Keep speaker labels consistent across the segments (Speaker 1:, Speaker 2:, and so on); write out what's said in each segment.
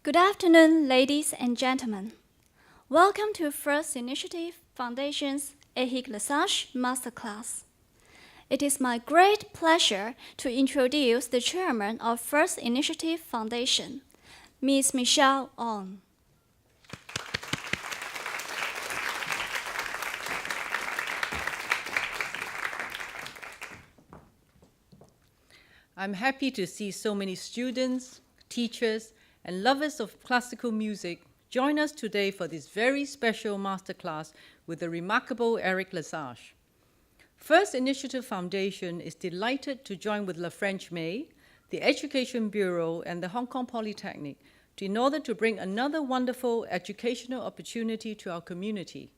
Speaker 1: Good afternoon, ladies and gentlemen. Welcome to First Initiative Foundation's Eric Lesage Masterclass. It is my great pleasure to introduce the chairman of First Initiative Foundation, Ms. Michelle Ong.
Speaker 2: I'm happy to see so many students, teachers, and lovers of classical music join us today for this very special masterclass with the remarkable Eric Lesage. First Initiative Foundation is delighted to join with La French May, the Education Bureau, and the Hong Kong Polytechnic in order to bring another wonderful educational opportunity to our community.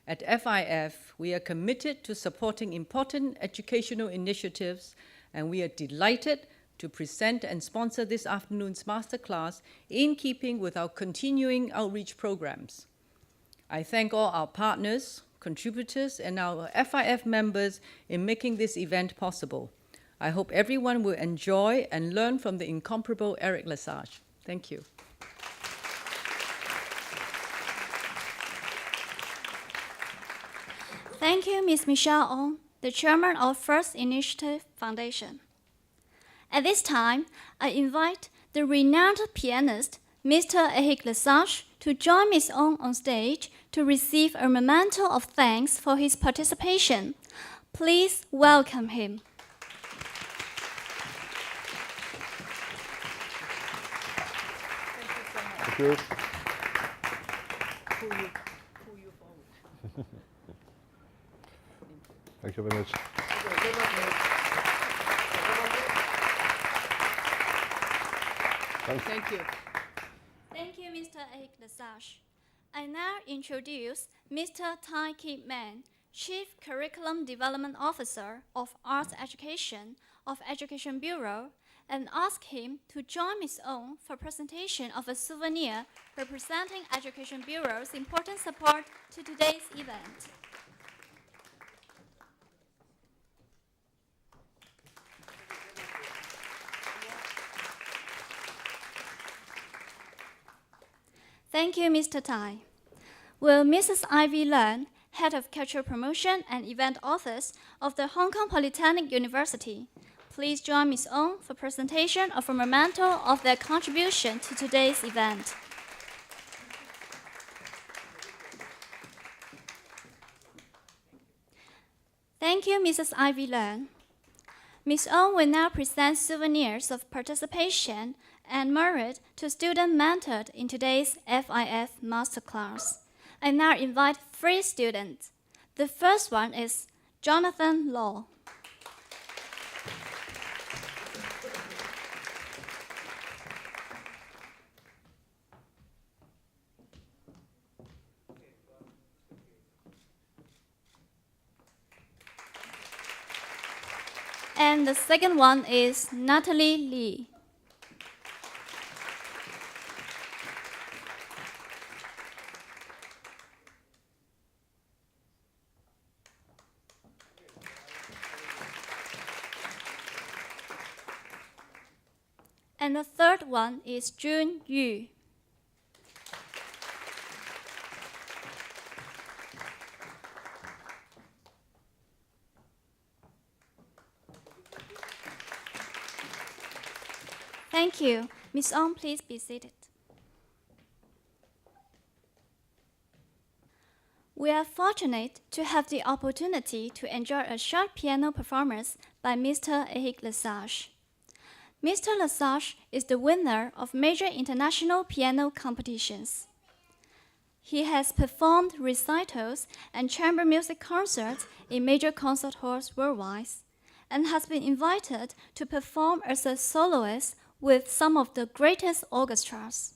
Speaker 2: At FIF, we are committed to supporting important educational initiatives, and we are delighted to present and sponsor this afternoon's masterclass in keeping with our continuing outreach programs. I thank all our partners, contributors, and our FIF members in making this event possible. I hope everyone will enjoy and learn from the incomparable Eric Lesage. Thank you.
Speaker 1: Thank you, Ms. Michelle Ong, the chairman of First Initiative Foundation. At this time, I invite the renowned pianist, Mr. Eric Lesage, to join Ms. Ong on stage to receive a memento of thanks for his participation. Please welcome him.
Speaker 3: Thank you. Thank you very much.
Speaker 2: Thank you.
Speaker 1: Thank you, Mr. Eric Lesage. I now introduce Mr. Tai Kip Man, Chief Curriculum Development Officer of Arts Education of Education Bureau, and ask him to join Ms. Ong for presentation of a souvenir representing Education Bureau's important support to today's event. Thank you, Mr. Tai. Will Mrs. Ivy Leung, Head of Cultural Promotion and Event Office of the Hong Kong Polytechnic University, please join Ms. Ong for presentation of a memento of their contribution to today's event. Thank you, Mrs. Ivy Leung. Ms. Ong will now present souvenirs of participation and merit to students mentored in today's FIF Masterclass. I now invite 3 students. The first one is Jonathan Law. And the second one is Natalie Lee. And the third one is Jun Yu. Thank you. Ms. Ong, please be seated. We are fortunate to have the opportunity to enjoy a short piano performance by Mr. Eric Lesage. Mr. Lesage is the winner of major international piano competitions. He has performed recitals and chamber music concerts in major concert halls worldwide, and has been invited to perform as a soloist with some of the greatest orchestras.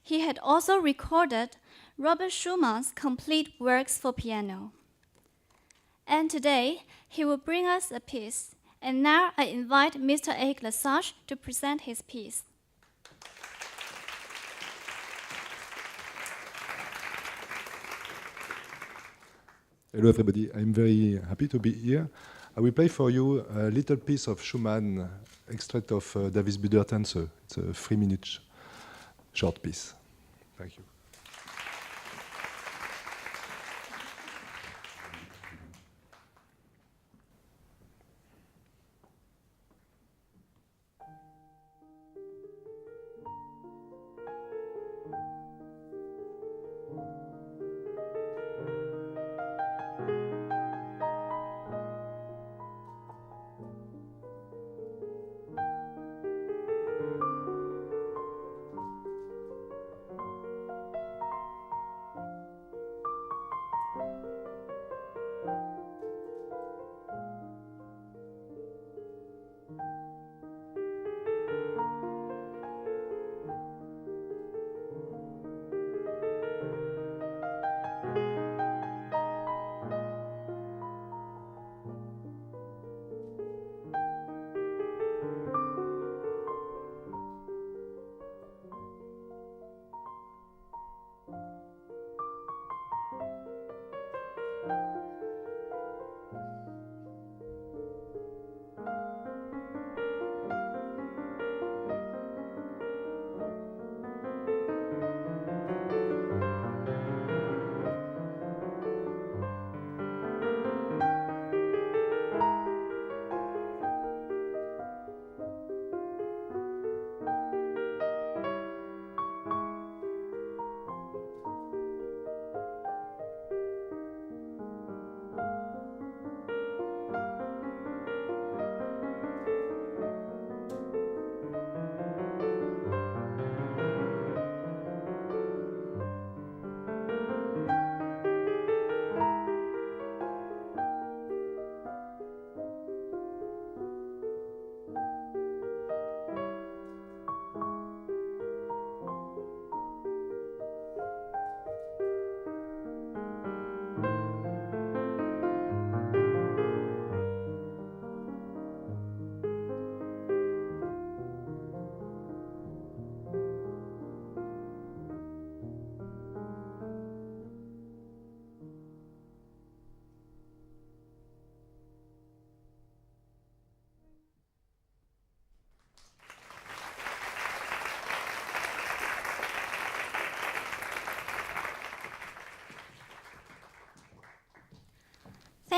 Speaker 1: He had also recorded Robert Schumann's complete works for piano. And today, he will bring us a piece. And now I invite Mr. Eric Lesage to present his piece.
Speaker 3: Hello everybody, I'm very happy to be here. I will play for you a little piece of Schumann, extract of Davis Buder Tänze. It's 3 minutes. short piece. Thank you.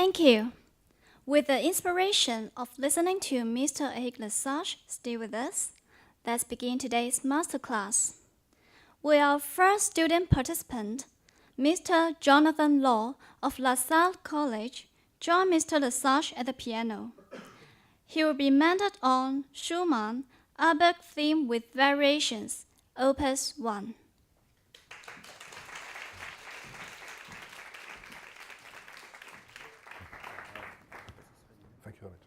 Speaker 1: Thank you. With the inspiration of listening to Mr. Eric Lesage stay with us, let's begin today's masterclass. With our first student participant, Mr. Jonathan Law of La Salle College, join Mr. Lesage at the piano. He will be mentored on Schumann, ABAC theme with variations, Opus 1.
Speaker 3: Thank you very much.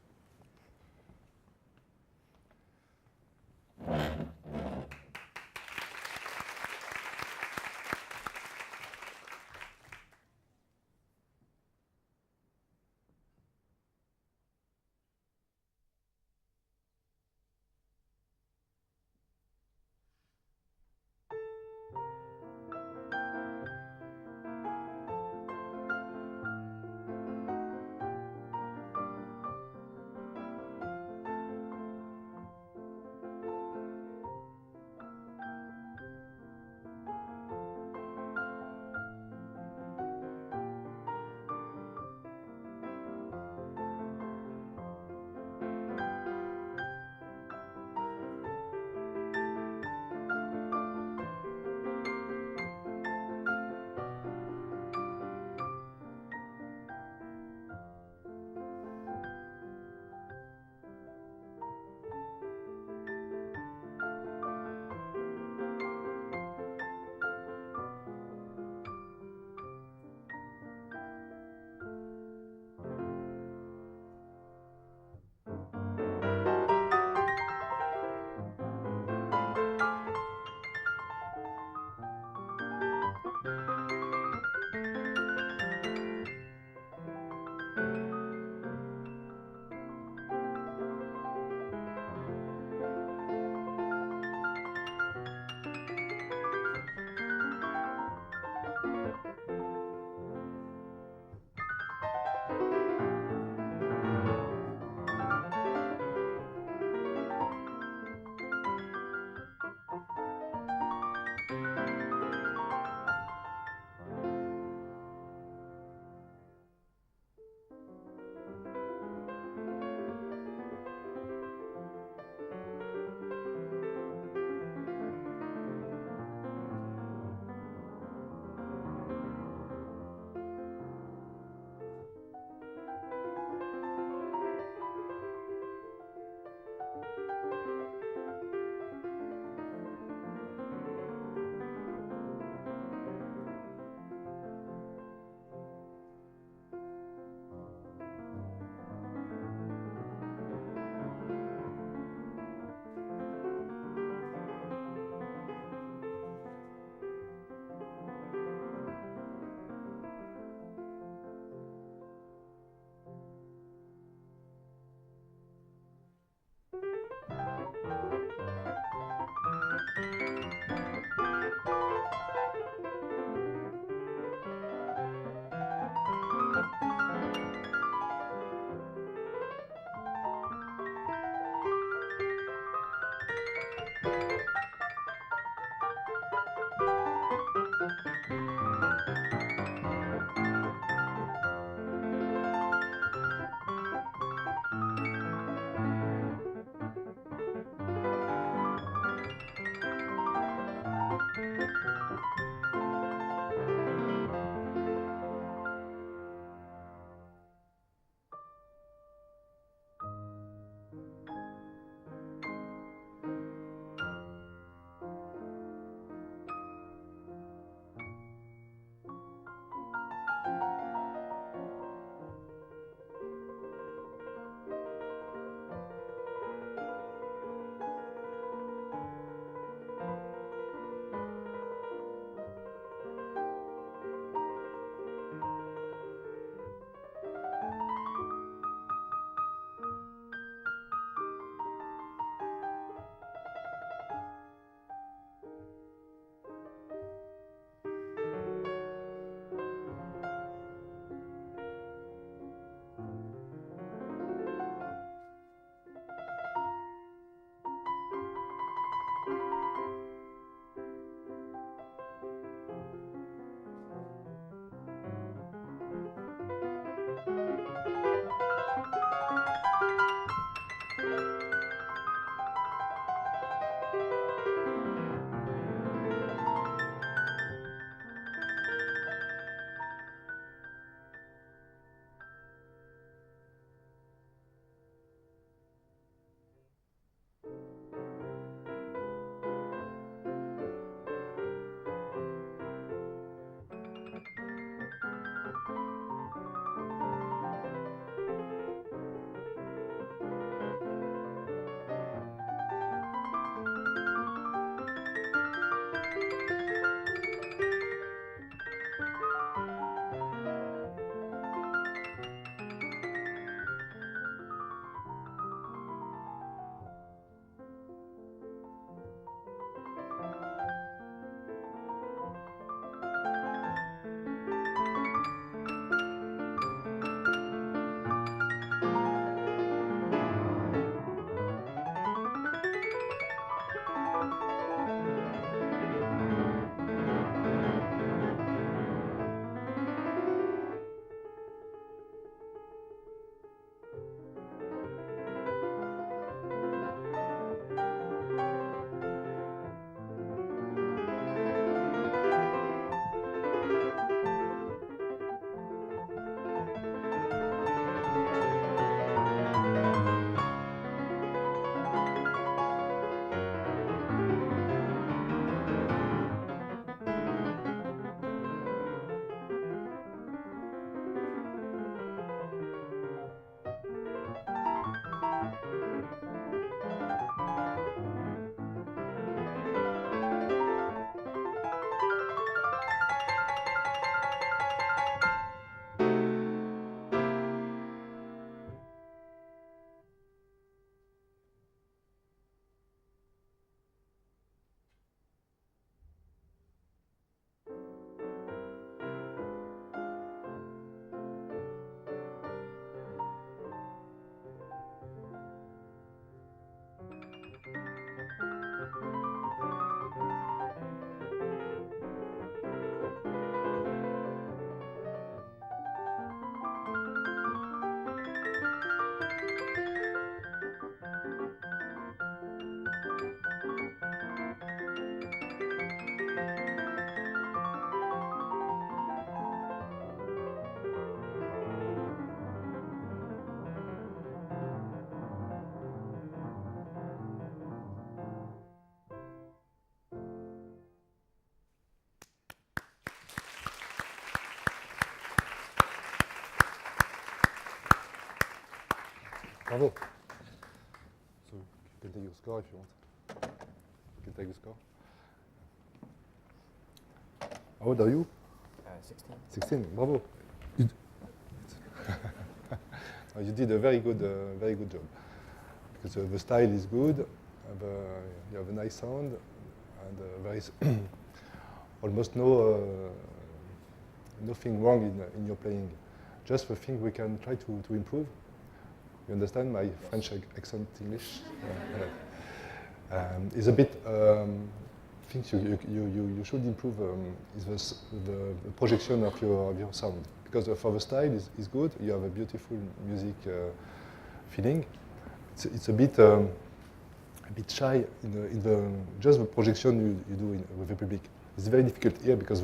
Speaker 3: Bravo. So you can take your score if you want. You can take the score. How old are you?
Speaker 4: 16.
Speaker 3: 16. Bravo. You, you did a very good job. Because the style is good. You have a nice sound, and there is almost nothing wrong in your playing. Just the thing we can try to improve. You understand my French accent English? Is a bit things you should improve is the projection of your sound, because for the style is good. You have a beautiful music feeling. It's a bit shy in the just the projection you do with the public. It's very difficult here because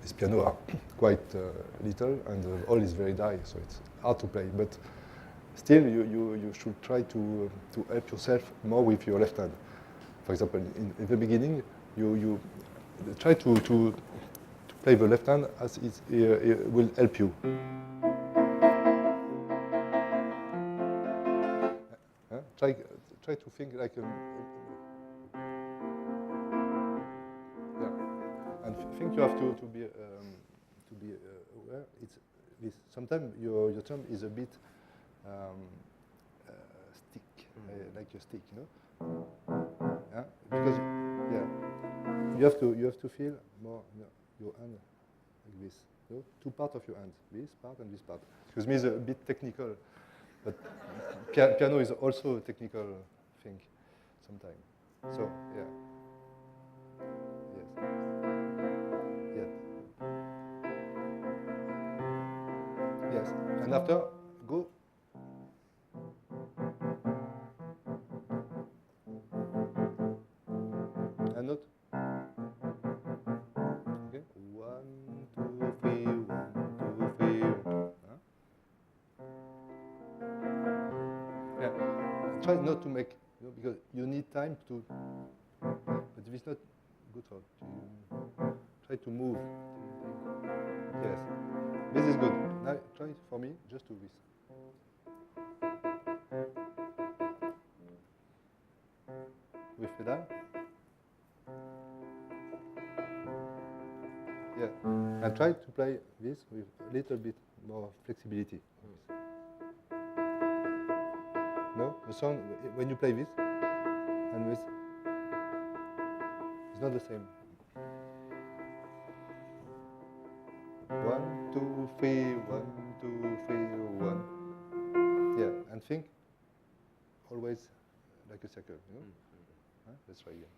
Speaker 3: these pianos are quite little and the hall is very dry, so it's hard to play. But still, you should try to help yourself more with your left hand. For example, in the beginning, you try to play the left hand as it will help you. Try to think like yeah, and think you have to be aware. It's this. Sometimes your thumb is a bit stick, like a stick, you know. Yeah, because you have to feel more your hand like this. You know? Two parts of your hand, this part and this part. Excuse me, it's a bit technical, but piano is also a technical thing sometimes. So yeah, yes, yes, and after go. And note. Okay. 1, 2, 3, 1, 2, 3. Huh? Yeah. Try not to make, because you need time to. But if it's not good for you, try to move. Yes. This is good. Now try for me. Just do this. With pedal. Yeah, and try to play this with a little bit more flexibility. No, the sound when you play this and this, it's not the same. 1, 2, 3, 1, 2, 3, 1. Yeah, and think always like a circle. You know? Huh? Let's try again.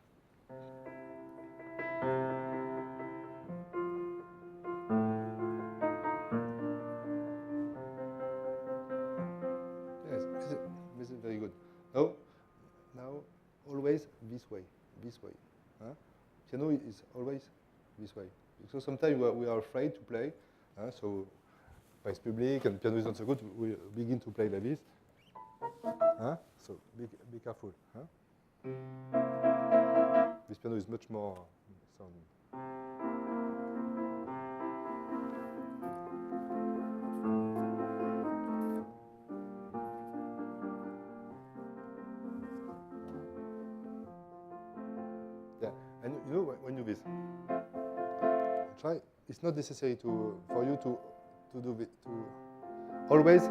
Speaker 3: This is very good. Now, always this way. Huh? Piano is always this way. Because sometimes we are afraid to play. So, by public and piano is not so good, we begin to play like this. So, be careful. This piano is much more sound. Yeah, and you know when you do this, try. It's not necessary for you to do it. To always.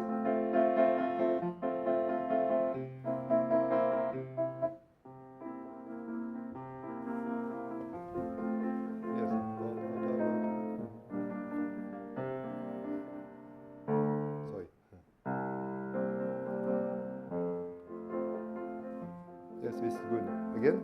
Speaker 3: Yes, this is good. Again.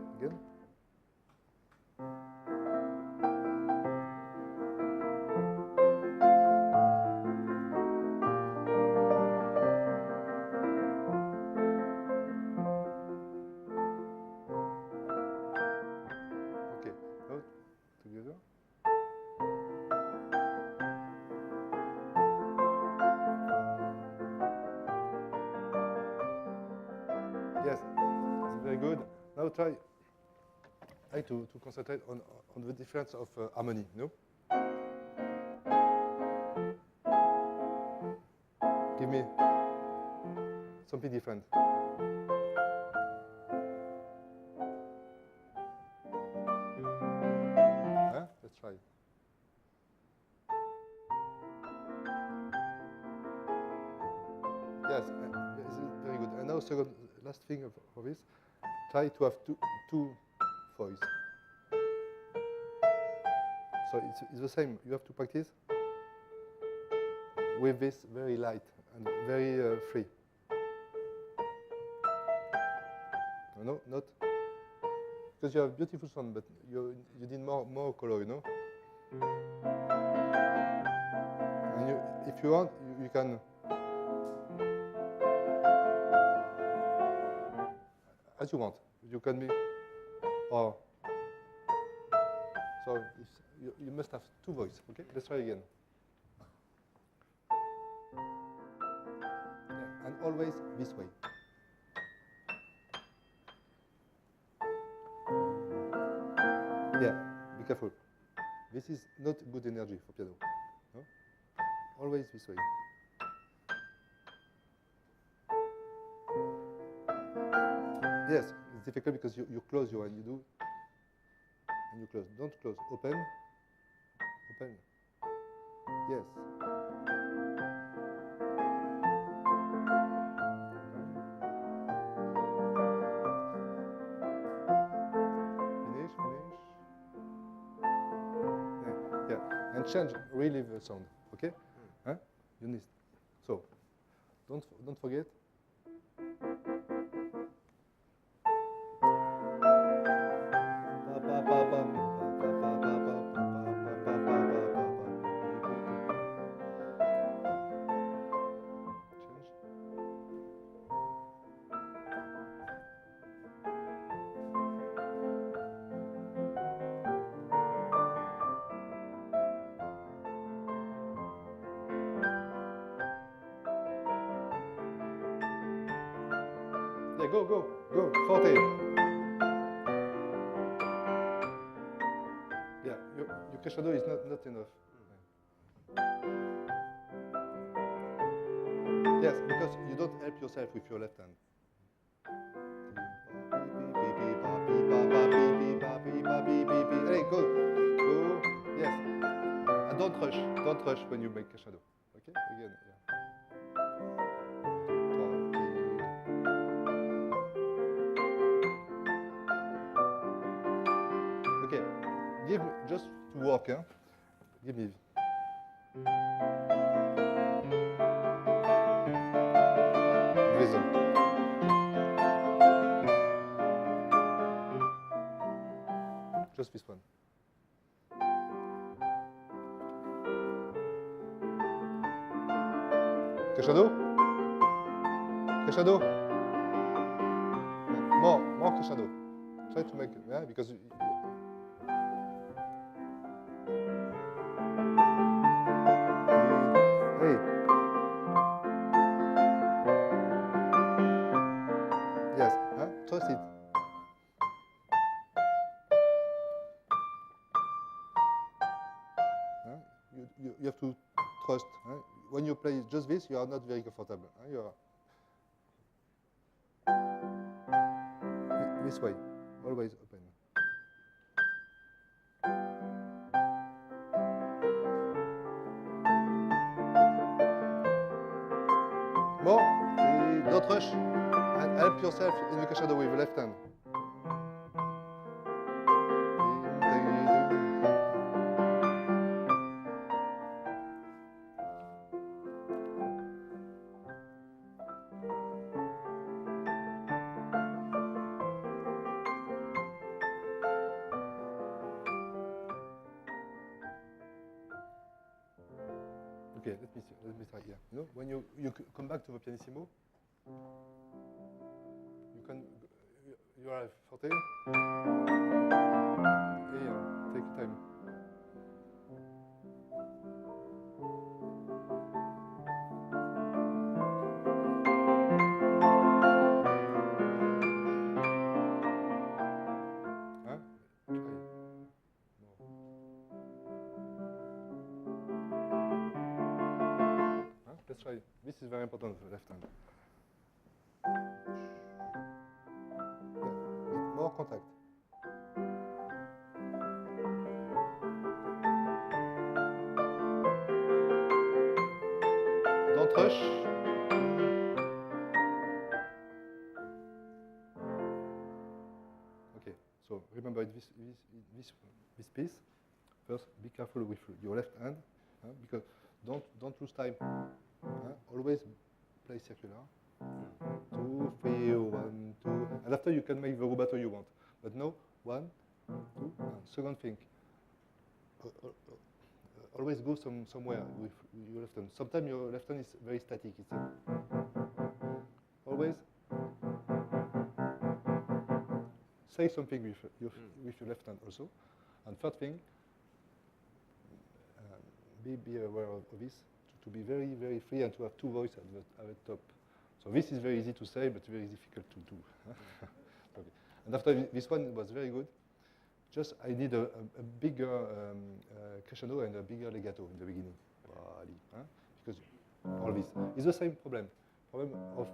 Speaker 3: Okay, now together. Yes, it's very good. Now try to concentrate on the difference of harmony, no? Give me. something different. Huh? Let's try. Yes, this is very good. And now, second, last thing for this, try to have two voices. So it's the same. You have to practice with this very light and very free. No, not because you have beautiful sound, but you need more color, you know. And if you want, you can. As you want. You can be, or so you must have two voices. Okay, let's try again. Yeah, and always this way. Yeah, be careful. This is not good energy for piano. No? Always this way. Yes, it's difficult because you close your hand, you do, and you close. Don't close. Open. Open. Yes. Finish. Yeah. And change really the sound. Okay? Huh? You need. So, don't forget. Yeah, go, forte. Yeah, your crescendo is not enough. Yes, because you don't help yourself with your left hand. Hey, go. Yes. And don't rush when you make crescendo. Okay, again, yeah. Okay, give me, just to walk, huh? Give me. Rhythm. Just this one. Crescendo? Crescendo? More crescendo. Try to make, yeah, because hey. Yes, huh? Trust it. Huh? You have to trust. Huh? When you play just this, you are not very comfortable. Huh? You are this way, always open. More, don't rush, and help yourself in the crescendo with the left hand. Okay, let me try here. You know, when you come back to the pianissimo, you are forte. Yeah, take your time. Huh? Try. No. Huh? Let's try. This is very important for the left hand. contact. Don't rush. Okay, so remember this piece. First, be careful with your left hand, because don't lose time. Always play circular. 2, 3, 1, 2, and after you can make the rubato you want. But no, 1, 2, and second thing. Always go somewhere with your left hand. Sometimes your left hand is very static. It's always say something with your left hand also. And third thing, be aware of this, to be very, very free and to have two voices at the top. So this is very easy to say, but very difficult to do. Okay. And after this one was very good. Just I need a bigger crescendo and a bigger legato in the beginning. Because all this is the same problem of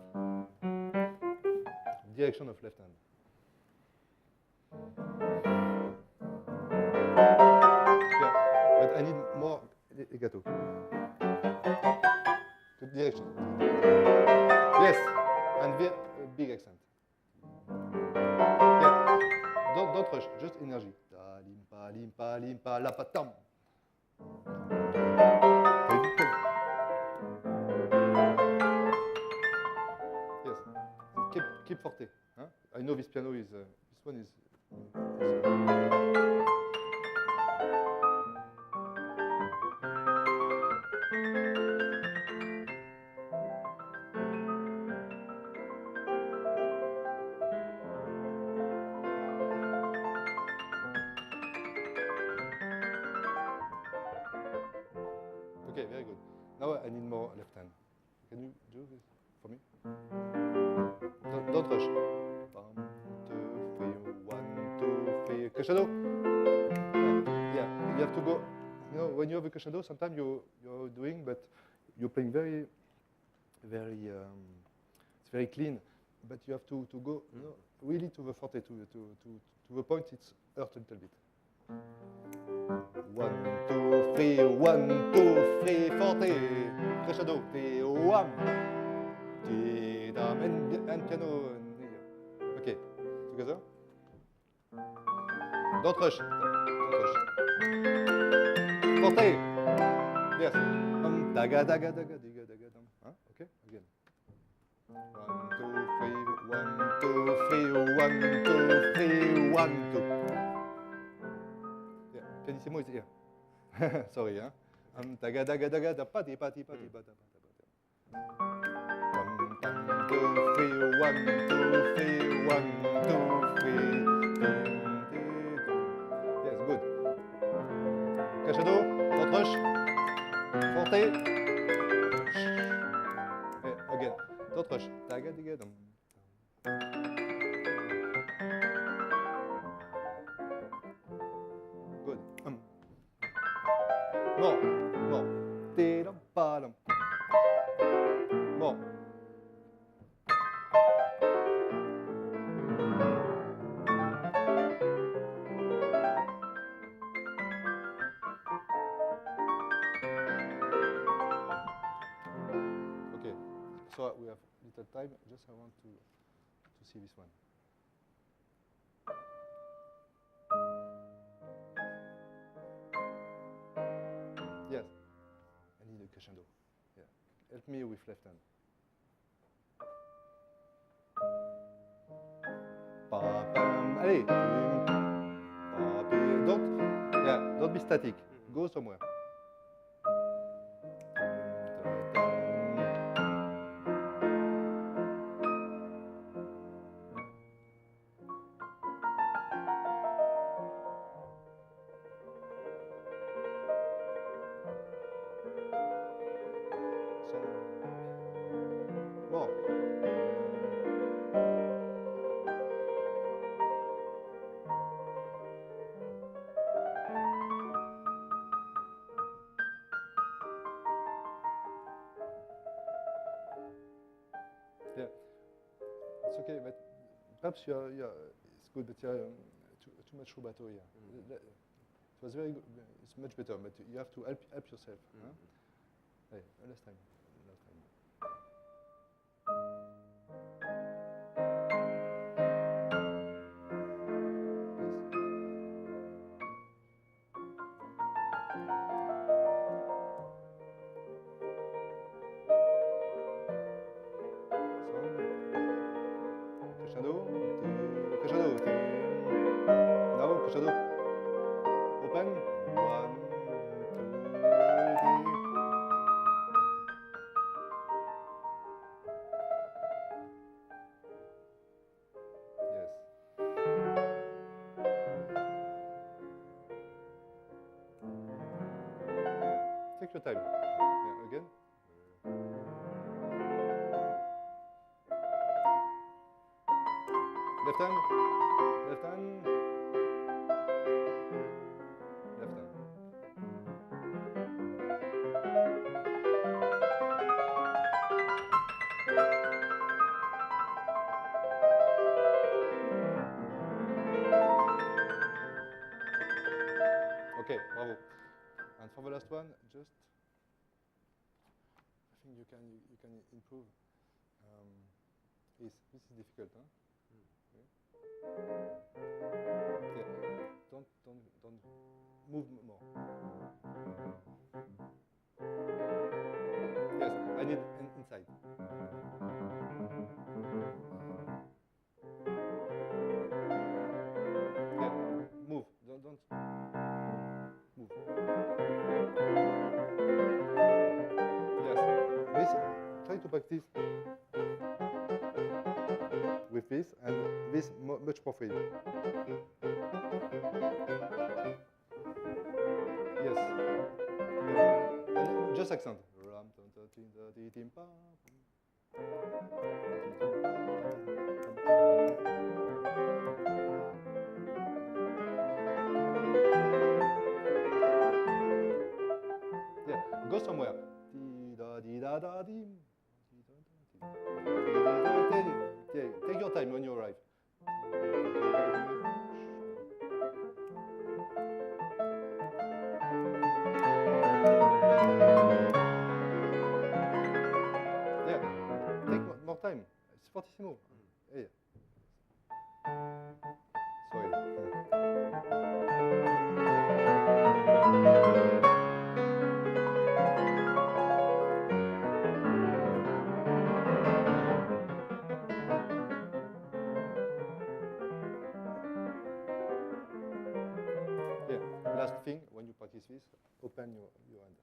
Speaker 3: direction of left hand. Yeah, but I need more legato. Good direction. Yes, and big accent. Yeah, don't rush, just energy. Da limpa limpa limpa la patam. Yes, and keep forte. Huh? I know this piano is this one is. Okay, very good. Now I need more left hand. Can you do this for me? Don't rush. 1, 2, 3, 1, 2, 3. Crescendo. Yeah, you have to go. You know, when you have a crescendo, sometimes you're doing, but you're playing very, very. It's very clean, but you have to go, you know, really to the forte, to the point. It's hurt a little bit. 1, 2, 3, 1, 2, 3, forte, crescendo, 3, 1, and piano. Okay, together. Don't rush. Forte. Yes. Daga, daga, daga, diga, daga, dum. Okay, again. 1, 2, 3, 1, 2, 3, 1, 2, 3, 1, 2. Yeah, pianissimo is here. Sorry, huh? Daga, daga, daga, da, pati, pati, pati, pati, pati. 1, 2, 3, 1, 2, 3, 1, 2, 3. Yes, good. Crescendo, don't rush. Forte. Again, don't rush. Daga, diga, dum. Good. More. Dee-dum, ba-dum. More. Okay, so we have little time. Just I want to see this one. Yes, I need a crescendo. Yeah, help me with left hand. Pa-pam. Allez, don't be static. Go somewhere. More. Yeah, it's okay, but perhaps it's good, but too much rubato here. It was very good. It's much better, but you have to help yourself. Huh? Hey, last time. Crescendo. Now crescendo. Open. 1, 2, 3. Yes. Take your time. Yeah, again. Left hand. Left hand. Left hand. Okay, bravo. And for the last one, just I think you can improve. This is difficult, huh? Okay. Don't move more. Yes, I need inside. Yeah, move. Don't move. Yes. This, try to practice with this and this much more free. Yes. Yeah. And just accent. Yeah, go somewhere. Take your time when you arrive. Yeah, take more time. It's fortissimo. Yeah. Sorry. Yeah. Last thing, when you practice this, open your hand.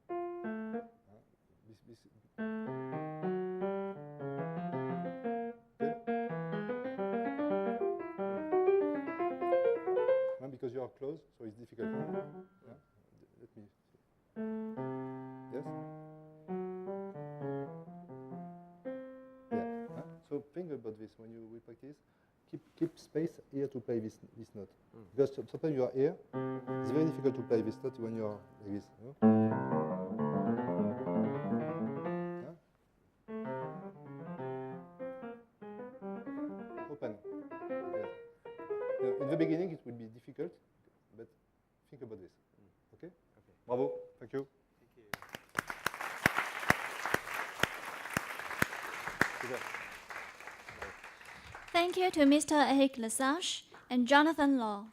Speaker 3: This. Okay. Because you are close, so it's difficult. Yeah. Let me. Yes. Yeah. So think about this when you will practice. Keep space here to play this note. Because sometimes you are here. It's very difficult to play this note when you are like this. You know? Open. Yes. In the beginning, it will be difficult, but think about this. Okay? Okay. Bravo. Thank you.
Speaker 4: Thank you.
Speaker 1: Thank you to Mr. Eric Lesage and Jonathan Law.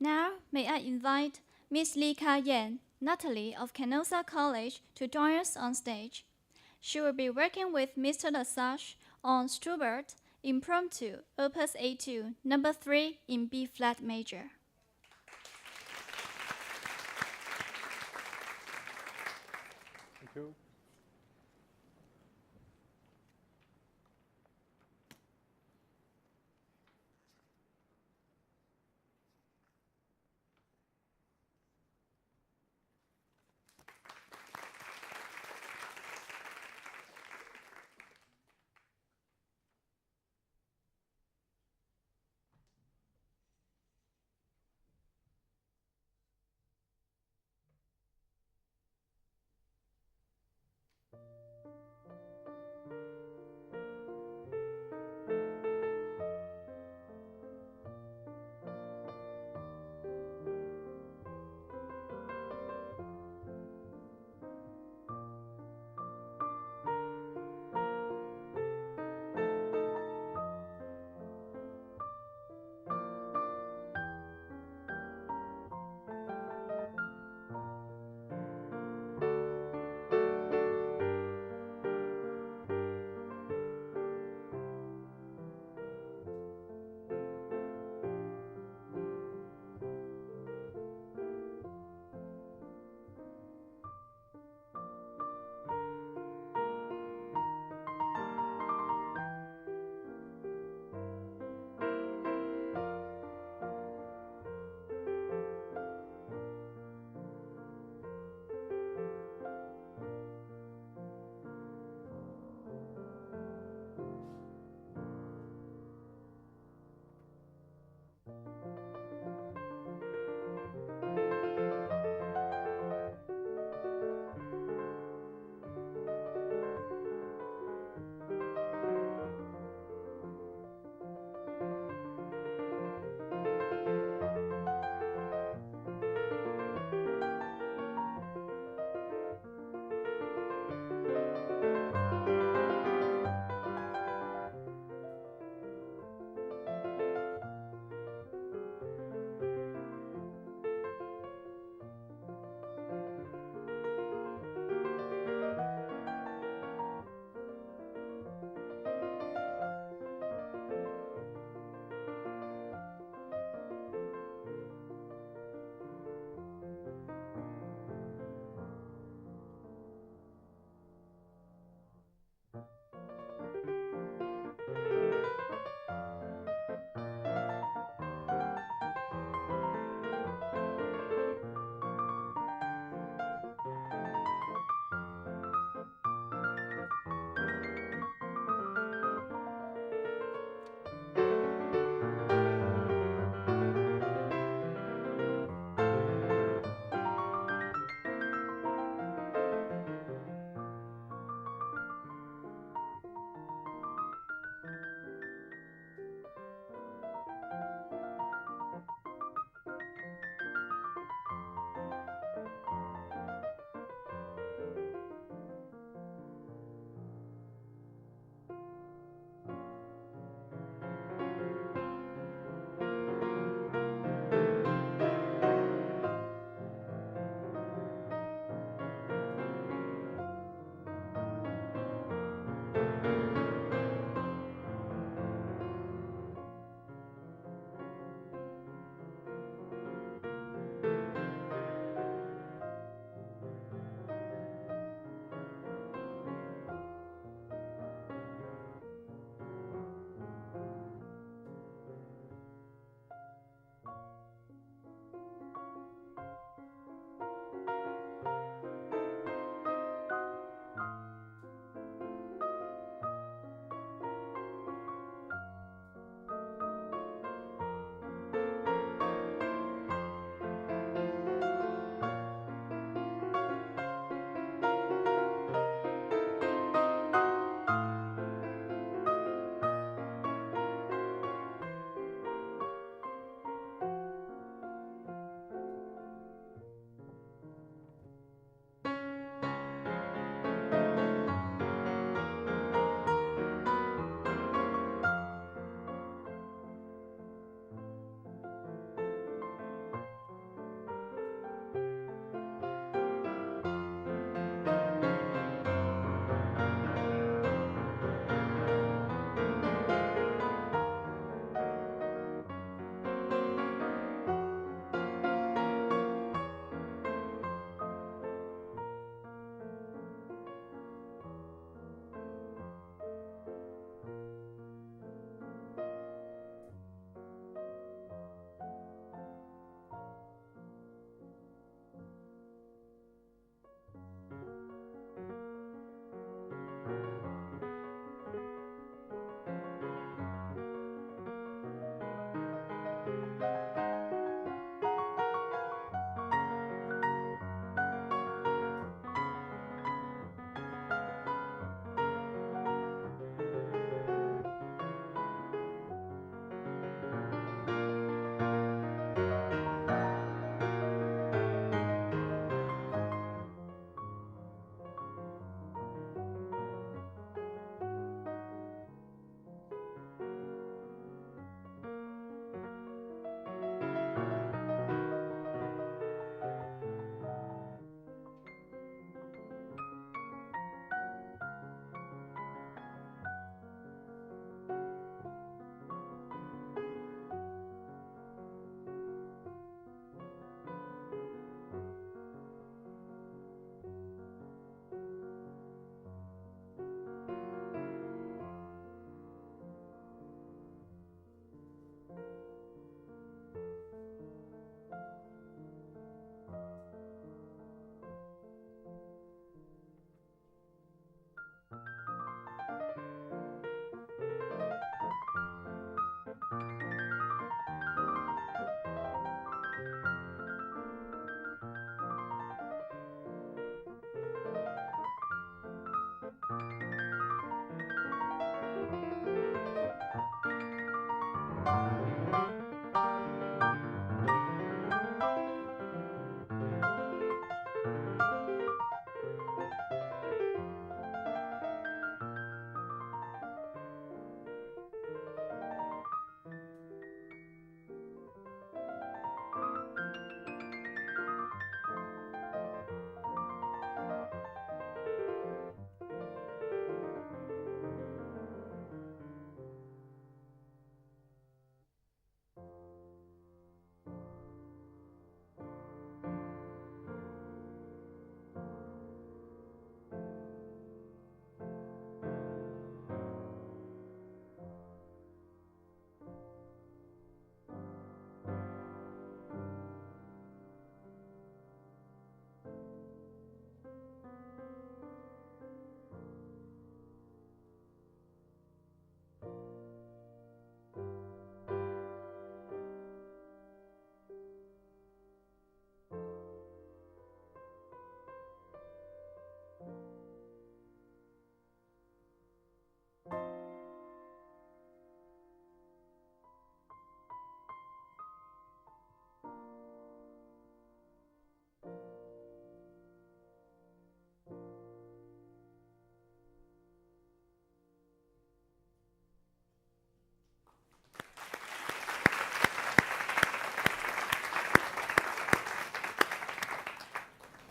Speaker 1: Now, may I invite Miss Lee Ka-Yen, Natalie of Canossa College, to join us on stage. She will be working with Mr. Lesage on Schubert Impromptu, Opus A2, number 3 in B-flat major.
Speaker 3: Thank you.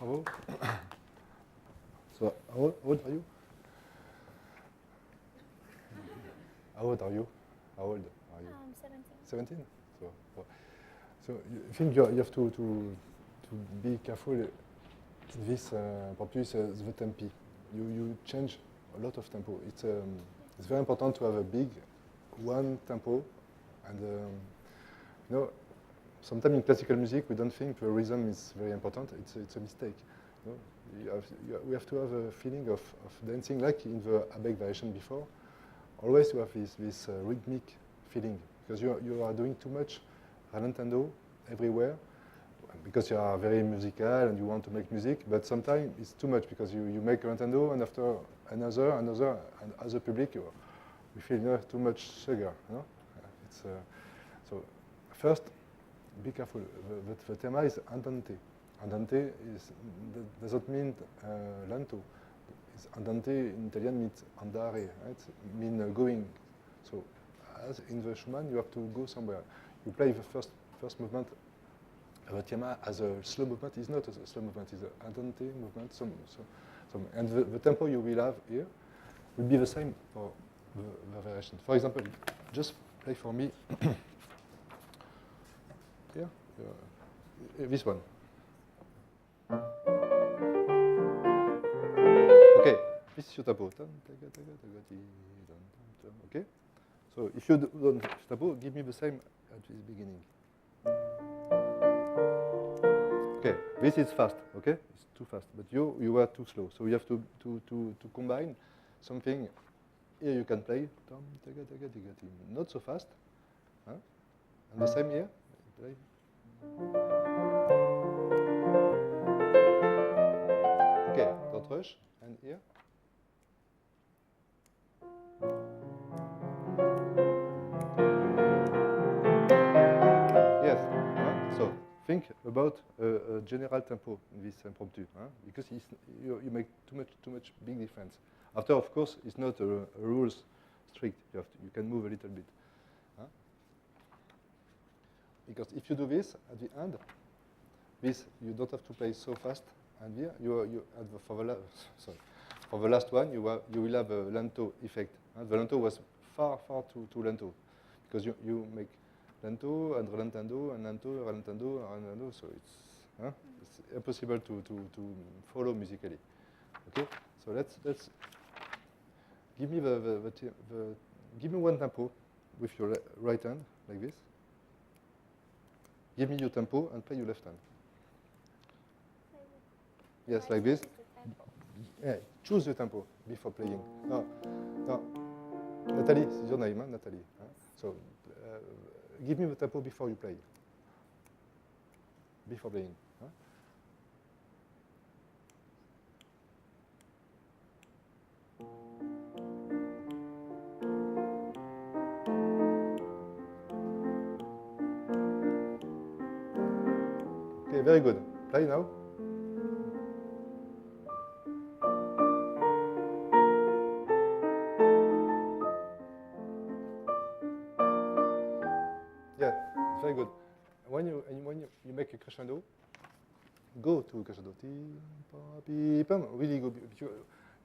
Speaker 3: Bravo. So, how old are you? How old are you? How old are you?
Speaker 1: 17.
Speaker 3: 17? So I think you have to be careful. This impromptu is the tempi. You change a lot of tempo. It's very important to have a big one tempo, and you know, sometimes in classical music we don't think the rhythm is very important. It's a mistake. You know? We have to have a feeling of dancing like in the Abegg variation before. Always to have this rhythmic feeling, because you are doing too much rallentando everywhere, because you are very musical and you want to make music, but sometimes it's too much because you make rallentando and after another, and as a public we feel too much sugar. You know? So first, be careful. The tema is andante. Andante doesn't mean lento. Andante in Italian means andare, right? Mean going. So, as in the Schumann, you have to go somewhere. You play the first movement. The tema as a slow movement is not a slow movement; it's an andante movement. And the tempo you will have here will be the same for the variation. For example, just play for me here, this one. Okay, this is your tempo. Okay, so if you don't tempo, give me the same at the beginning. Okay, this is fast. Okay, it's too fast, but you are too slow. So you have to combine something. Here you can play not so fast, huh? And the same here. Play. Okay, don't rush. And here. Yes. So think about a general tempo in this impromptu, because you make too much big difference. After, of course, it's not a rules strict. You can move a little bit. Because if you do this at the end, you don't have to play so fast. And here for the last one you will have a lento effect. The lento was far too lento, because you make lento and rallentando and lento rallentando, so it's impossible to follow musically. Okay, so let's give me give me one tempo with your right hand like this. Give me your tempo and play your left hand. Yes, like this. Yeah, choose the tempo before playing. No. Nathalie, it's your name, Nathalie. So, give me the tempo before you play. Before playing. Okay, very good. Play now. Yeah, it's very good. When you make a crescendo, go to crescendo. Really go.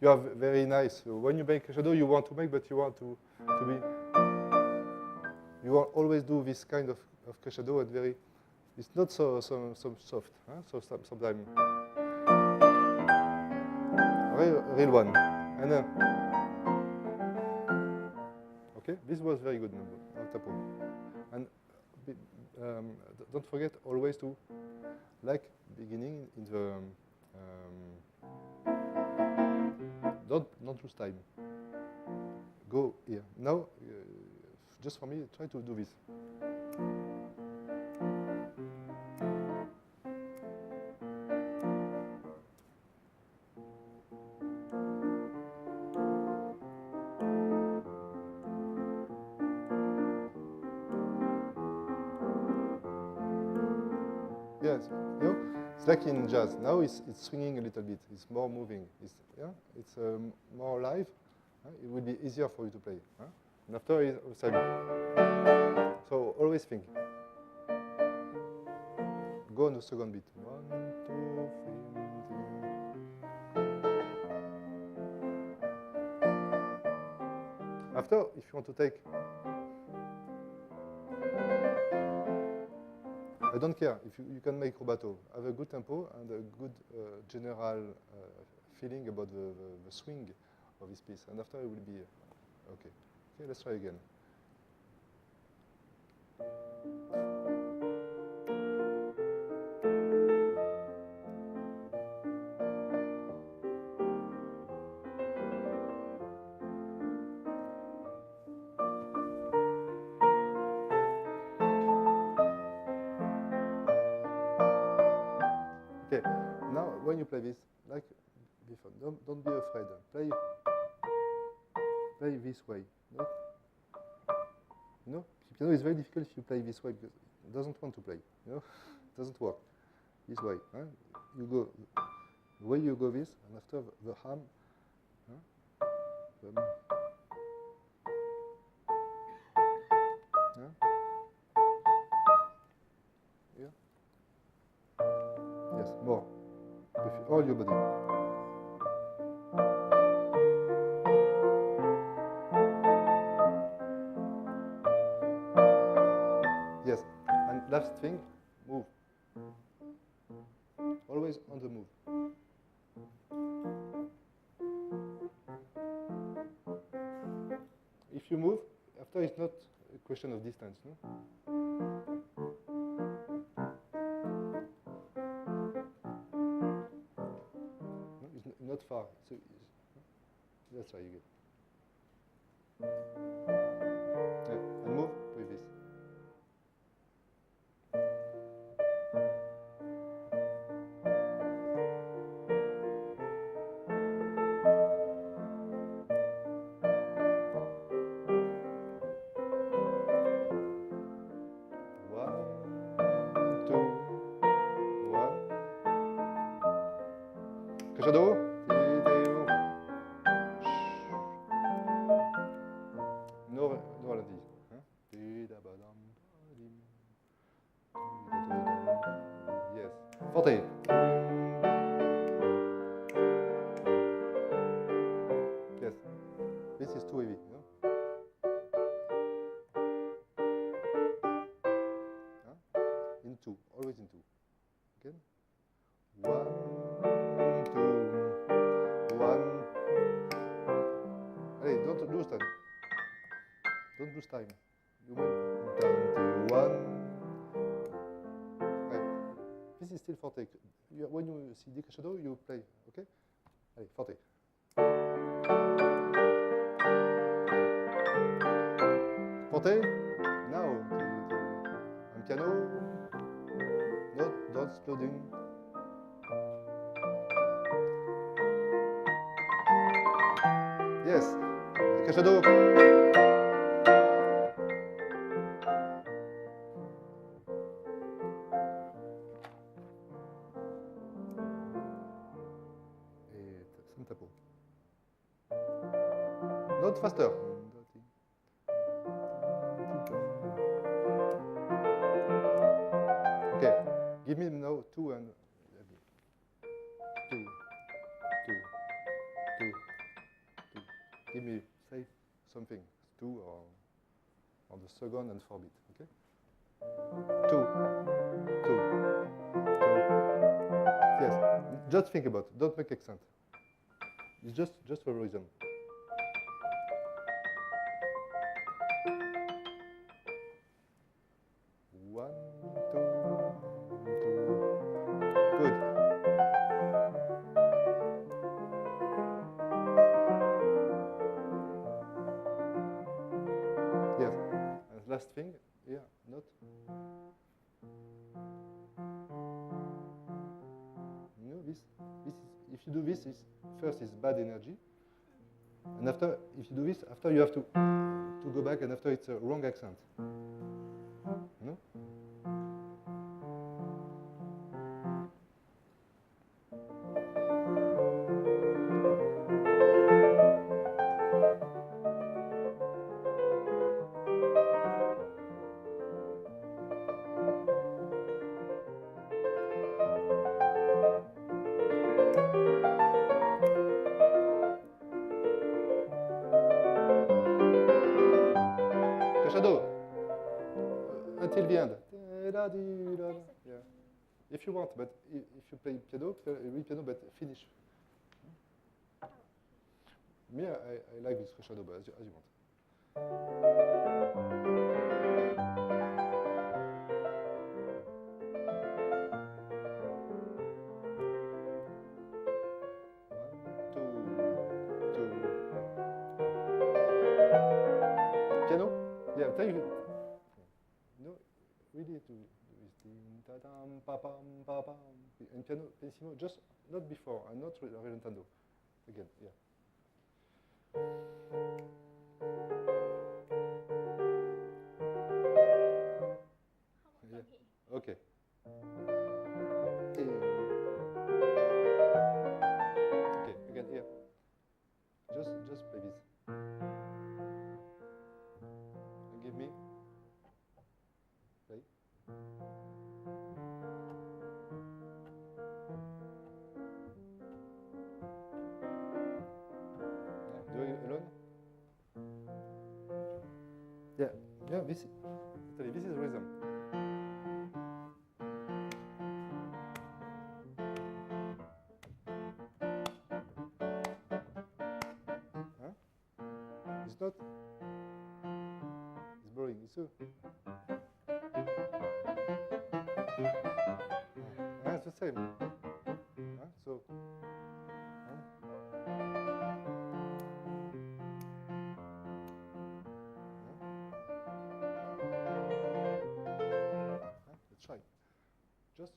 Speaker 3: You are very nice. So when you make crescendo, you want to make, but you want to be. You will always do this kind of crescendo at very. It's not so soft. So sometimes real one. And okay, this was very good number. Tempo. And don't forget always to, like beginning in the don't lose time. Go here now. Just for me, try to do this. Yes, it's like in jazz. Now it's swinging a little bit. It's more moving. It's more live. It will be easier for you to play. And after it's same. So always think. Go on the second beat. 1, 2, 3. After, if you want to take, I don't care. If you can make rubato, have a good tempo and a good general feeling about the swing of this piece, and after it will be okay. Okay, let's try again. Okay, now when you play this, like before, don't be afraid. Play this way. No? You know, piano is very difficult if you play this way because it doesn't want to play. You know, it doesn't work. This way. Huh? You go the way you go this, and after the ham. Huh? Yeah. Yeah. Yes, more. With all your body. Yes, and last thing, move. Always on the move. If you move, after it's not a question of distance, no? No, it's not far. That's how you get. Yeah, and move with this. Crescendo. No ralenti. Yes. Forte. Yes. This is too heavy. No? In two. Always in two. Again. 1, 2, 1. Allez, don't lose time. Don't lose time. You went 21. This is still forte. When you see decrescendo, you play. Okay? Allez, forte. Forte. Now. And piano. No, don't exploding. Yes. Crescendo. Et some tempo. Not faster. Okay. Give me now 2 and 2, 2, 2. Give me, say something, 2 or on the second and 4 beat, okay? 2, 2, 2. Yes, just think about it, don't make accent. It's just for a reason. One, two, good. Yes, and last thing, yeah, not. You know, this is, if you do this, first is bad energy, and after, if you do this, after you have to go back, and after it's a wrong accent. You know? da di da. Yeah. If you want, but if you play piano, read piano, but finish. Me, I like this crescendo, but as you want. One, two. Piano? Yeah, tell you. No, really to ta dam pa pam pa pam. And piano, pianissimo, just not before and not rallentando. Again, yeah. Yeah. Okay. Okay, again, here. Just play this. And give me. Play. Yeah, do it alone. Yeah, yeah, this is rhythm. Huh? It's not. It's boring. It's so. It's the same. Huh? So. Huh? Let's try. Just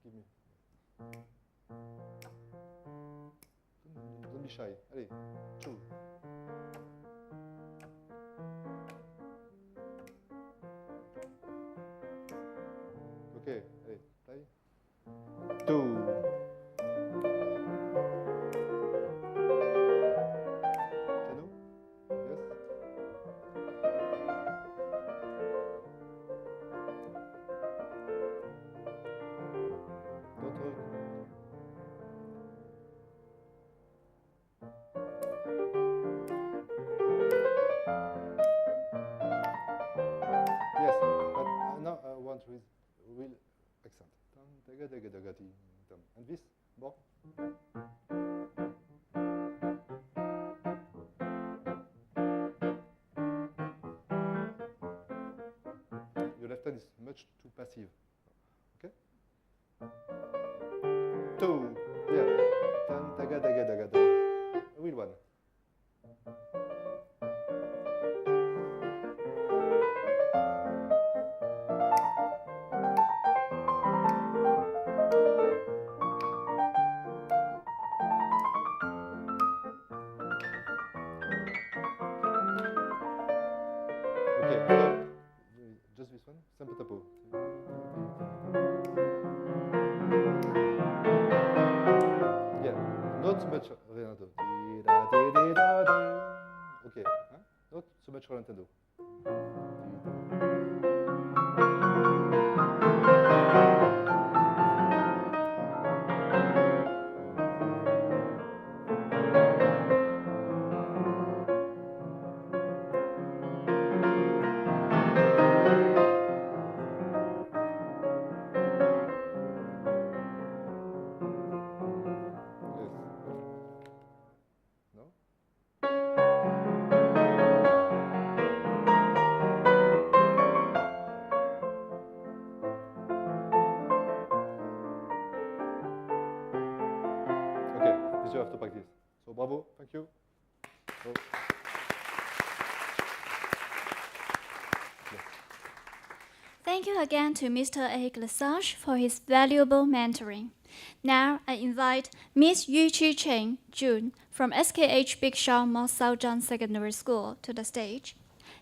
Speaker 3: give me. Don't be shy. Allez, two. Okay, allez, play. Two. Piano? Yes. Don't hold. Yes, but now I want with real accent. And this, bon. Your left hand is much too passive. Okay? Two. Yeah. Taga daga daga daga. A real one. Okay, stop. Just this one. Sempre tempo. Yeah, not so much Renato. Okay, huh? Not so much Rallentando. Yes. No? Okay, this you have to practice. So bravo, thank you. So,
Speaker 1: Thank you again to Mr. Eric Lesage for his valuable mentoring. Now I invite Miss Yu Chi Cheng Jun from SKH Big Shaw Mount South John Secondary School to the stage.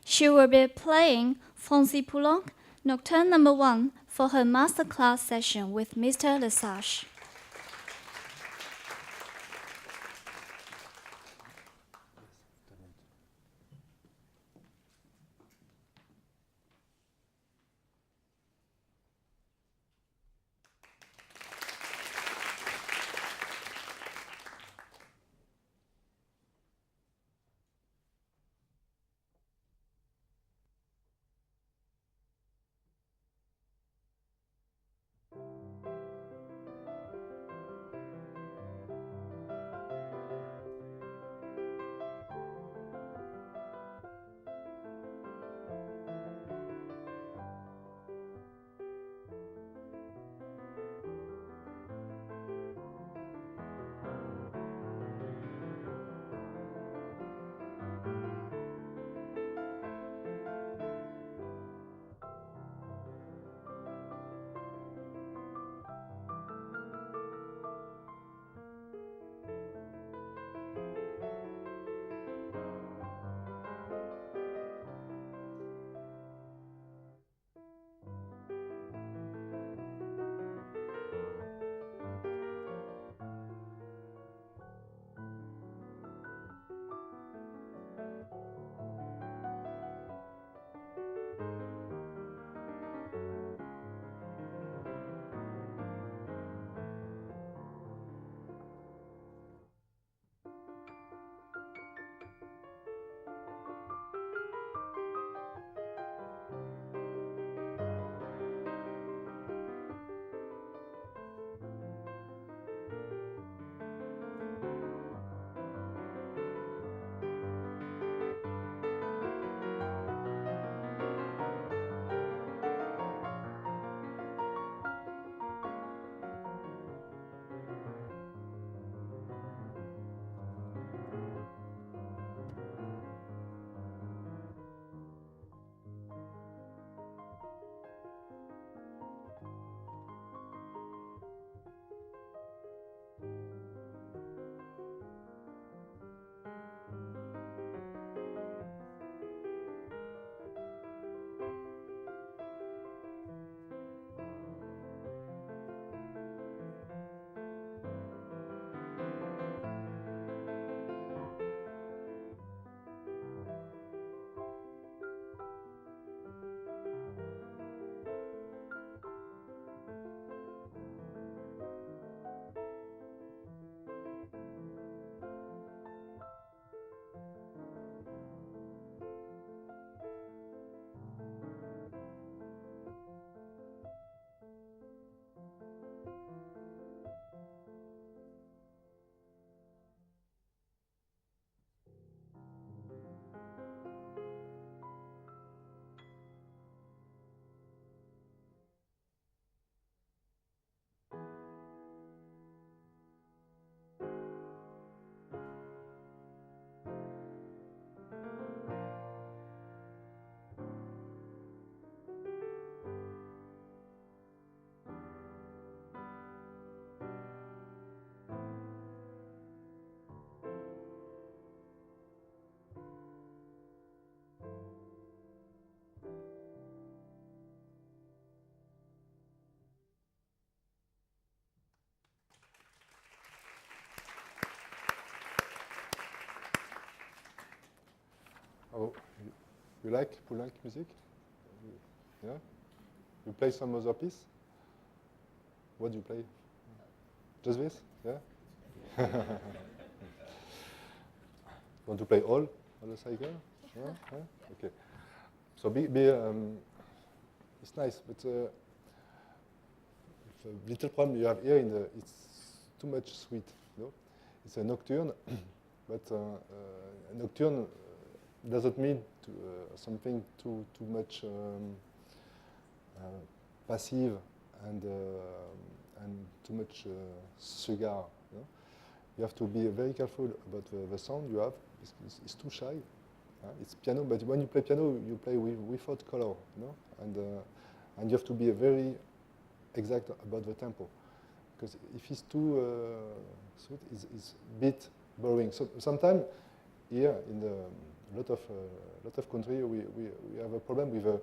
Speaker 1: She will be playing Fonzie Poulenc, Nocturne No. 1 for her masterclass session with Mr. Lesage.
Speaker 3: Oh, you like Poulenc music? Yeah? You play some other piece? What do you play? Just this? Yeah? Want to play all the cycle? Yeah? Yeah? Okay. So it's nice, but the little problem you have here it's too much sweet. You know? It's a nocturne, but a nocturne doesn't mean something too much passive and too much cigar. You know? You have to be very careful about the sound you have. It's too shy. It's piano, but when you play piano, you play without color, you know, and you have to be very exact about the tempo, because if it's too sweet, it's a bit boring. So sometimes here in the lot of country, we have a problem with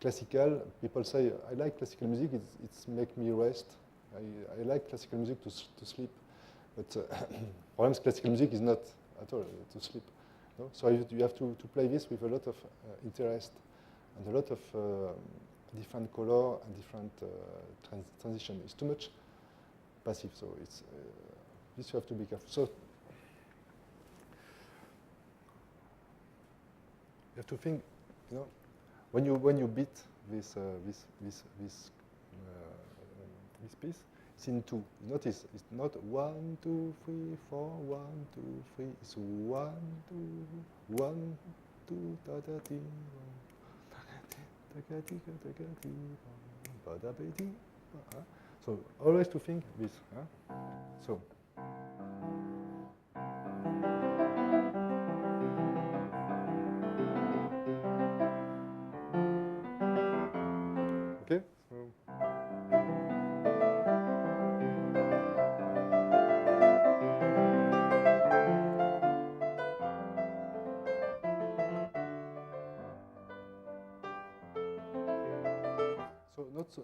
Speaker 3: classical. People say, I like classical music. It's make me rest. I like classical music to sleep, but problems classical music is not at all to sleep. No? So you have to play this with a lot of interest and a lot of different color and different transition. It's too much passive, so it's this you have to be careful. So you have to think, you know, when you beat this piece, it's in two. You notice it's not 1, 2, 3, 4, 1, 2, 3. It's 1, 2, 1, 2, da da dee, da da dee, so always to think this. So. Okay. So.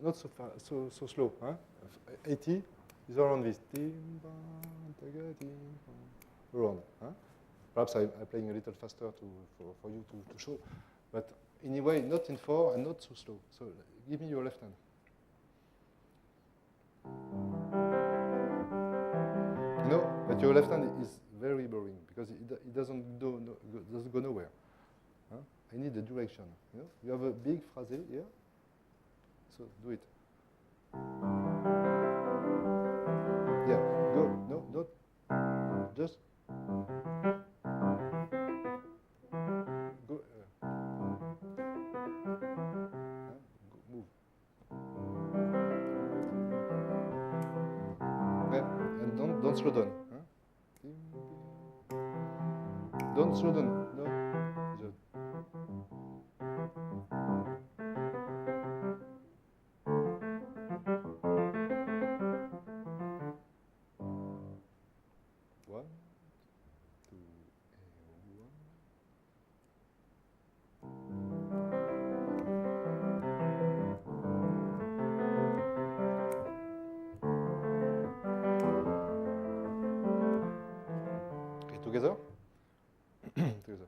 Speaker 3: Not so far, so slow. 80 is around this. Around. Perhaps I'm playing a little faster for you to show, but anyway, not in 4 and not so slow. So give me your left hand. You know, but your left hand is very boring because it doesn't go nowhere. I need the direction. You know, you have a big phrase here. So do it. Yeah, go. No, not just go. Move. Yeah, and don't slow down. Don't slow down. No. Just. Together? Together.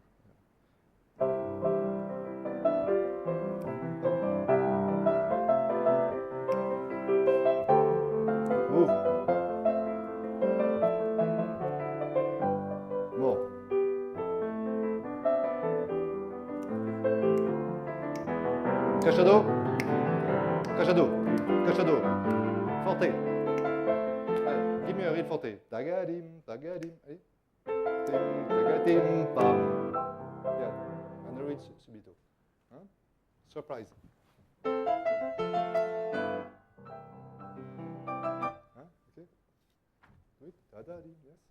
Speaker 3: Move. More. Crescendo. Crescendo. Crescendo. Forte. Give me a real forte. Tagadim, tagadim. Allez. Yeah, and a real subito. Surprise. Okay. Do it. Da-da-di, yes.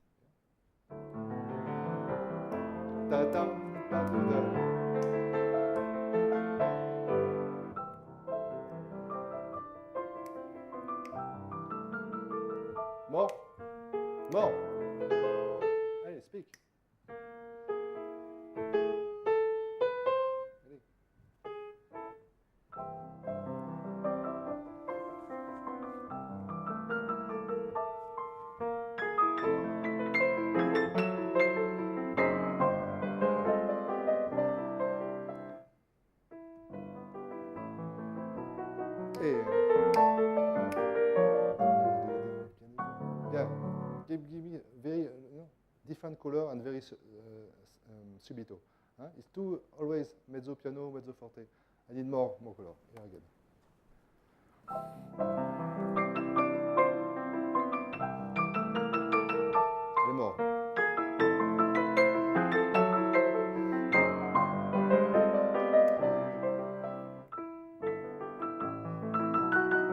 Speaker 3: Ta-tam, ta-da-da. More. More. Allez, speak. Allez. different color and very subito. It's too always mezzo piano, mezzo forte. I need more color. Here again. And more.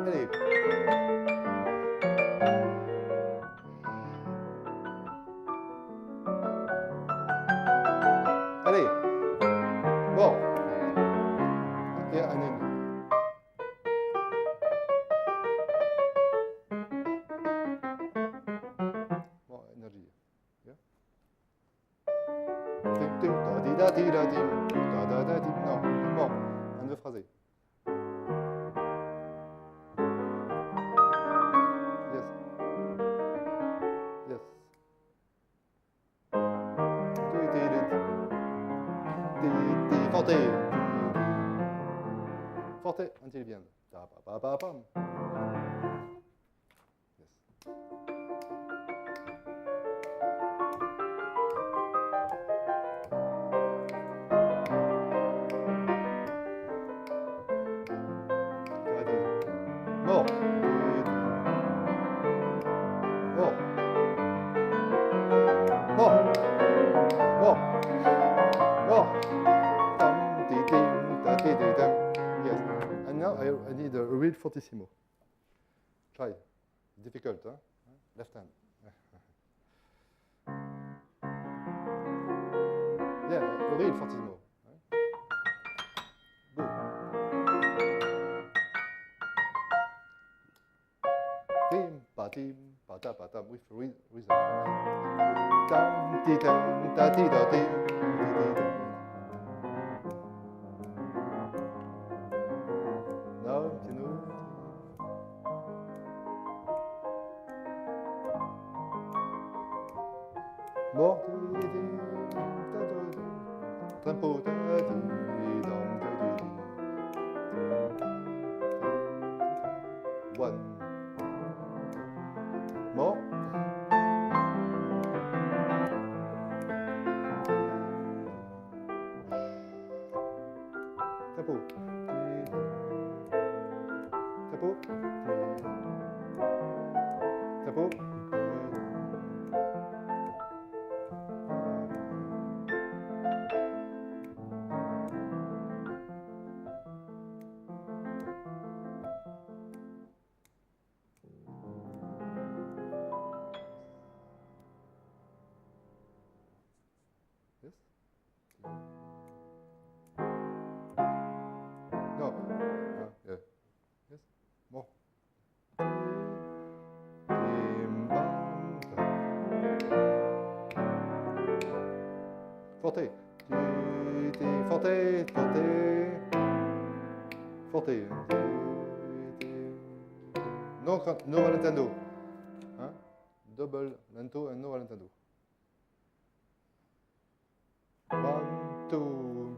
Speaker 3: Allez. Allez. Bon. Et un énorme. Bon, énergie. Yeah. Tim, tim, da di da di da dim, da da dim. Non, bon. Un deux phrasé. Yes. Yes. Forte. Forte until the end. Da ba ba ba bam. Yes. More. More. More. More. More. Yes. And now I need a real fortissimo. Try. Difficult, huh? Left hand. Yeah, a real fortissimo. Good. Tim, pa da with rhythm. Dum di dum da di da dim di di. Now you know. More di di da da di. Tempo da di dum da di. One. More. Tempo. Tempo. Tempo. Yes? No. Yeah. Yes? More. Forte. Forte. Forte. Forte. No rallentando. Hein? Double lento and no rallentando. 1, 2.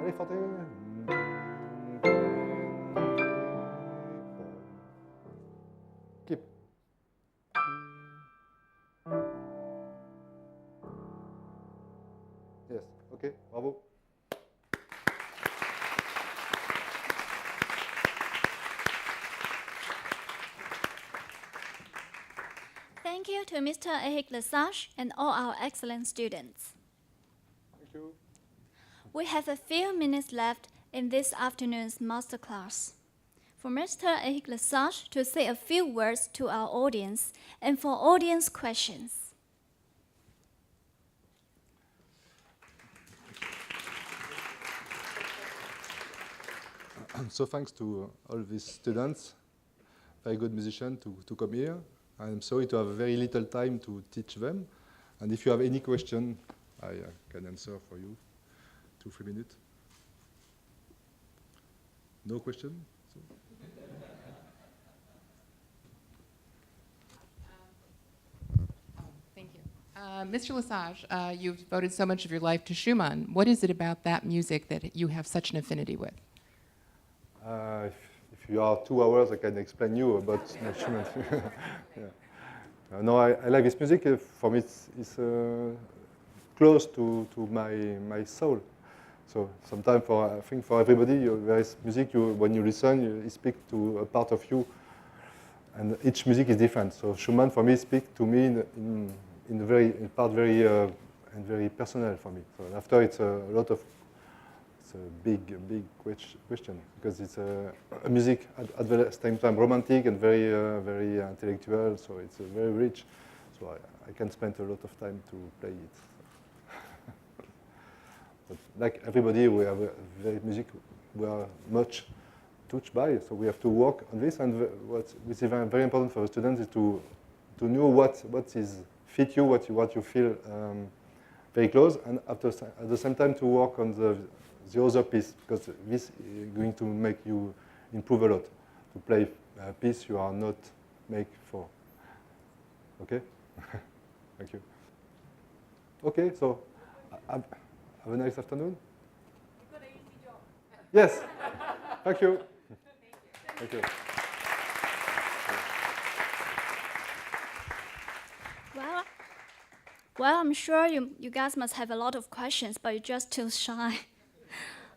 Speaker 3: Allez, forte. Keep. Yes, ok, bravo.
Speaker 1: Thank you to Mr. Eric Lesage and all our excellent students.
Speaker 3: Thank you.
Speaker 1: We have a few minutes left in this afternoon's masterclass. For Mr. Eric Lesage to say a few words to our audience and for audience questions.
Speaker 3: So thanks to all these students, very good musicians to come here. I'm sorry to have very little time to teach them. And if you have any question, I can answer for you. 2-3 minutes. No question? So.
Speaker 4: Thank you. Mr. Lesage, you've devoted so much of your life to Schumann. What is it about that music that you have such an affinity with?
Speaker 3: If you are 2 hours, I can explain you about Schumann. Yeah. No, I like this music. For me, it's close to my soul. So sometimes, I think for everybody, there is music. When you listen, it speaks to a part of you, and each music is different. So Schumann, for me, speaks to me in a very personal for me. So after, it's a big question because it's a music at the same time romantic and very intellectual. So it's very rich. So I can spend a lot of time to play it. But like everybody, we have very music we are much touched by. So we have to work on this. And what's very important for the students is to know what is fit you, what you feel very close, and at the same time to work on the other piece, because this is going to make you improve a lot. To play a piece you are not made for. Okay? Thank you. Okay, so have a nice afternoon.
Speaker 5: You've got an easy job.
Speaker 3: Yes. Thank you. Thank you.
Speaker 1: Well, I'm sure you guys must have a lot of questions, but you're just too shy.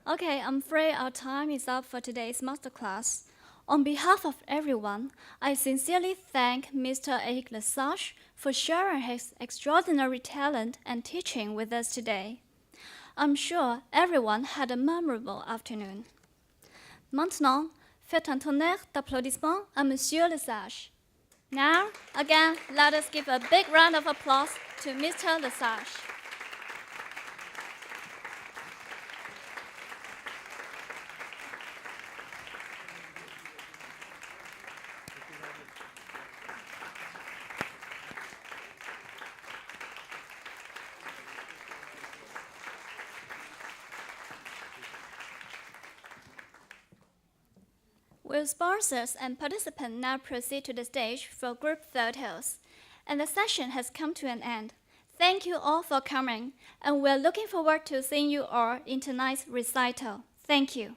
Speaker 1: Okay, I'm afraid our time is up for today's masterclass. On behalf of everyone, I sincerely thank Mr. Eric Lesage for sharing his extraordinary talent and teaching with us today. I'm sure everyone had a memorable afternoon. Maintenant, faites un tonnerre d'applaudissements à Monsieur Lesage. Now, again, let us give a big round of applause to Mr. Lesage. Will sponsors and participants now proceed to the stage for group photos? And the session has come to an end. Thank you all for coming, and we're looking forward to seeing you all in tonight's recital. Thank you.